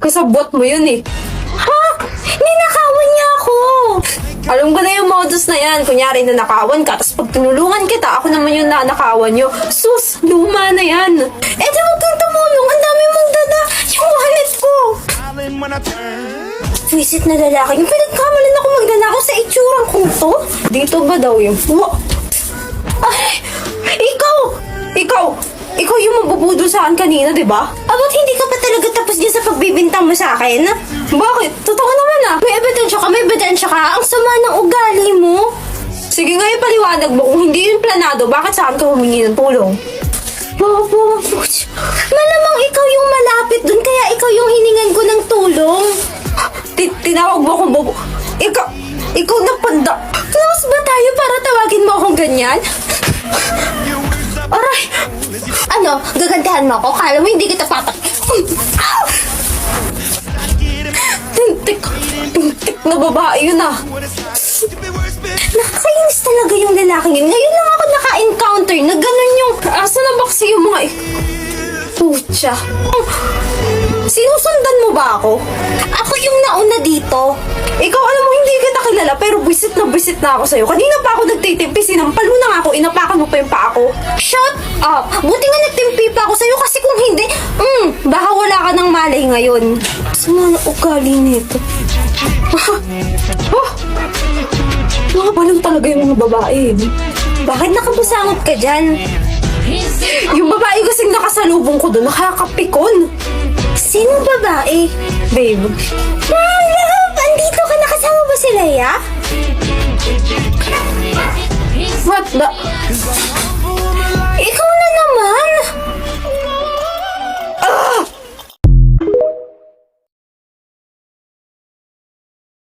Kasabot mo yun eh. Ha? Ninakawan niya ako. Alam ko na yung modus na yan. Kunyari nanakawan ka, tapos pag tinulungan kita, ako naman yung nanakawan nyo. Sus, luma na yan. Eh di huwag kang tumulong. Ang dami mong dada. Yung wallet ko. Visit na lalaki. Yung pinagkamalan ako magnanakaw sa itsurang kong to. Dito ba daw yung... Ay, ikaw! Ikaw yung mabubudol sa akin kanina, di ba? Abot hindi ka pa talaga tapos dyan sa pagbibintang mo sa akin? Bakit? Totoo naman ah. May ebidensya ka. Ang sama ng ugali mo. Sige nga, ipaliwanag mo. Kung hindi yung planado, bakit sa akin ka humingi ng tulong? Bobo, malamang ikaw yung malapit dun, kaya ikaw yung hiningan ko ng tulong. Tinawag mo akong bobo. Ikaw na panda. Close ba tayo para tawagin mo akong ganyan? Aray! Ano, gagandahan mo ako? Kala mo hindi kita patak... Tintik na babae yun ah. Nakakainis talaga yung lalaking yun. Ngayon lang ako naka-encounter na ganun yung... Asa na ba kasi yung mga... Pucha. Sinusundan mo ba ako? Ako yung nauna dito. Ikaw, alam mo, hindi kita kilala, pero bisit na ako sa'yo. Kanina pa ako nagtitimpi, sinampalo na nga ako, inapakan mo pa yung paa ko. Shut up! Buti nga nagtimpi pa ako sa'yo kasi kung hindi, baka wala ka ng malay ngayon. Sama na ugali nito. Mga balang talaga yung mga babae. Bakit nakabusangot ka dyan? Yung babae kasing nakasalubong ko doon, nakakapikon. Sinong babae? Babe. Love! Andito ka, nakasama ba si Leia? What the... Ikaw na naman!